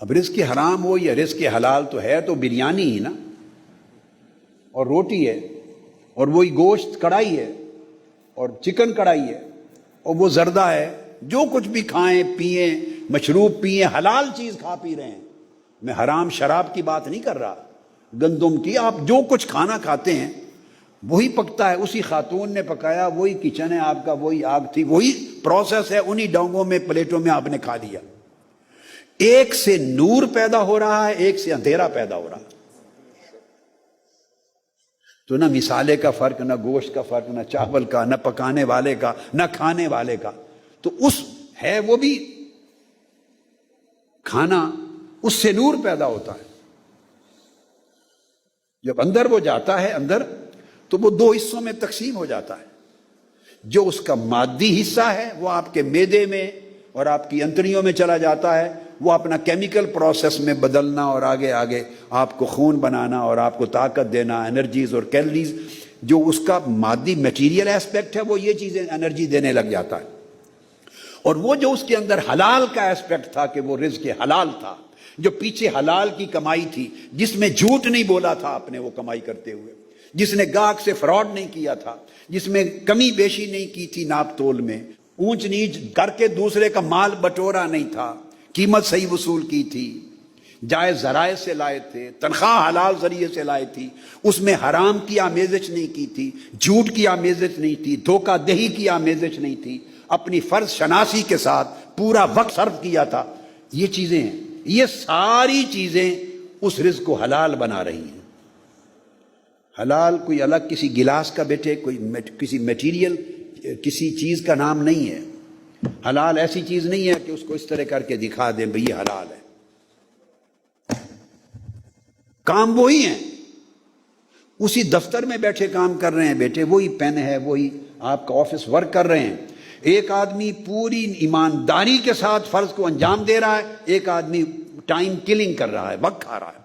اب رزق حرام ہو یا رزق حلال تو ہے تو بریانی ہی نا، اور روٹی ہے، اور وہی گوشت کڑھائی ہے، اور چکن کڑھائی ہے، اور وہ زردہ ہے۔ جو کچھ بھی کھائیں پئیں، مشروب پئیں، حلال چیز کھا پی رہے ہیں۔ میں حرام شراب کی بات نہیں کر رہا، گندم کی۔ آپ جو کچھ کھانا کھاتے ہیں وہی پکتا ہے، اسی خاتون نے پکایا، وہی کچن ہے آپ کا، وہی آگ تھی، وہی پروسیس ہے، انہی ڈونگوں میں پلیٹوں میں آپ نے کھا لیا۔ ایک سے نور پیدا ہو رہا ہے، ایک سے اندھیرا پیدا ہو رہا ہے۔ تو نہ مسالے کا فرق، نہ گوشت کا فرق، نہ چاول کا، نہ پکانے والے کا، نہ کھانے والے کا۔ تو اس ہے وہ بھی کھانا، اس سے نور پیدا ہوتا ہے۔ جب اندر وہ جاتا ہے اندر، تو وہ دو حصوں میں تقسیم ہو جاتا ہے۔ جو اس کا مادی حصہ ہے وہ آپ کے معدے میں اور آپ کی انتڑیوں میں چلا جاتا ہے، وہ اپنا کیمیکل پروسیس میں بدلنا اور آگے آگے آپ کو خون بنانا اور آپ کو طاقت دینا، انرجیز اور کیلریز، جو اس کا مادی میٹیریل ایسپیکٹ ہے، وہ یہ چیزیں انرجی دینے لگ جاتا ہے۔ اور وہ جو اس کے اندر حلال کا ایسپیکٹ تھا کہ وہ رزق حلال تھا، جو پیچھے حلال کی کمائی تھی، جس میں جھوٹ نہیں بولا تھا آپ نے وہ کمائی کرتے ہوئے، جس نے گاہک سے فراڈ نہیں کیا تھا، جس میں کمی بیشی نہیں کی تھی ناپ تول میں، اونچ نیچ کر کے دوسرے کا مال بٹورا نہیں تھا، قیمت صحیح وصول کی تھی، جائز ذرائع سے لائے تھے، تنخواہ حلال ذریعے سے لائے تھی، اس میں حرام کی آمیزش نہیں کی تھی، جھوٹ کی آمیزش نہیں تھی، دھوکہ دہی کی آمیزش نہیں تھی، اپنی فرض شناسی کے ساتھ پورا وقت صرف کیا تھا۔ یہ چیزیں ہیں، یہ ساری چیزیں اس رزق کو حلال بنا رہی ہیں۔ حلال کوئی الگ کسی گلاس کا بیٹے، کوئی کسی میٹیریل، کسی چیز کا نام نہیں ہے۔ حلال ایسی چیز نہیں ہے کہ اس کو اس طرح کر کے دکھا دیں بھئی یہ حلال ہے۔ کام وہی ہیں، اسی دفتر میں بیٹھے کام کر رہے ہیں بیٹے، وہی پین ہے، وہی آپ کا آفس ورک کر رہے ہیں۔ ایک آدمی پوری ایمانداری کے ساتھ فرض کو انجام دے رہا ہے، ایک آدمی ٹائم کلنگ کر رہا ہے، وقت کھا رہا ہے،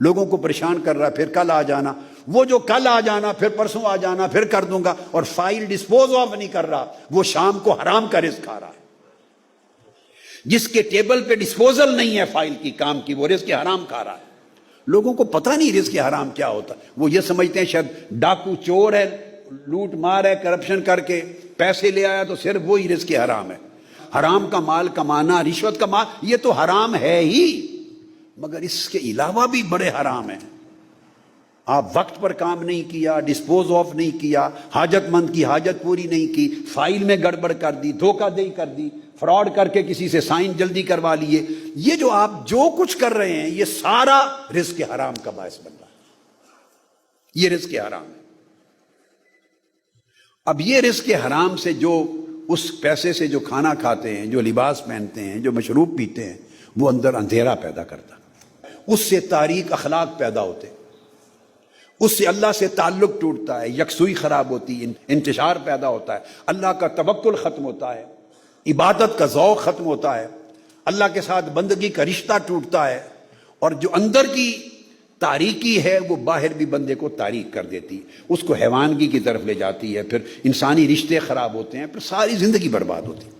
لوگوں کو پریشان کر رہا ہے، پھر کل آ جانا، وہ جو کل آ جانا، پھر پرسوں آ جانا، پھر کر دوں گا، اور فائل ڈسپوز آف نہیں کر رہا، وہ شام کو حرام کا رزق کھا رہا ہے۔ جس کے ٹیبل پہ ڈسپوزل نہیں ہے فائل کی، کام کی، وہ رزق حرام کھا رہا ہے۔ لوگوں کو پتہ نہیں رزق حرام کیا ہوتا ہے، وہ یہ سمجھتے ہیں شاید ڈاکو چور ہے، لوٹ مار ہے، کرپشن کر کے پیسے لے آیا تو صرف وہی رزق حرام ہے۔ حرام کا مال کمانا، رشوت کا مال، یہ تو حرام ہے ہی، مگر اس کے علاوہ بھی بڑے حرام ہیں۔ آپ وقت پر کام نہیں کیا، ڈسپوز آف نہیں کیا، حاجت مند کی حاجت پوری نہیں کی، فائل میں گڑبڑ کر دی، دھوکہ دہی کر دی، فراڈ کر کے کسی سے سائن جلدی کروا لیے، یہ جو آپ جو کچھ کر رہے ہیں یہ سارا رزق حرام کا باعث بن رہا ہے۔ یہ رزق حرام ہے۔ اب یہ رزق حرام سے جو اس پیسے سے جو کھانا کھاتے ہیں، جو لباس پہنتے ہیں، جو مشروب پیتے ہیں، وہ اندر اندھیرا پیدا کرتا ہے، اس سے تاریک اخلاق پیدا ہوتے، اس سے اللہ سے تعلق ٹوٹتا ہے، یکسوئی خراب ہوتی ہے، انتشار پیدا ہوتا ہے، اللہ کا توکل ختم ہوتا ہے، عبادت کا ذوق ختم ہوتا ہے، اللہ کے ساتھ بندگی کا رشتہ ٹوٹتا ہے، اور جو اندر کی تاریکی ہے وہ باہر بھی بندے کو تاریک کر دیتی ہے، اس کو حیوانگی کی طرف لے جاتی ہے، پھر انسانی رشتے خراب ہوتے ہیں، پھر ساری زندگی برباد ہوتی ہے۔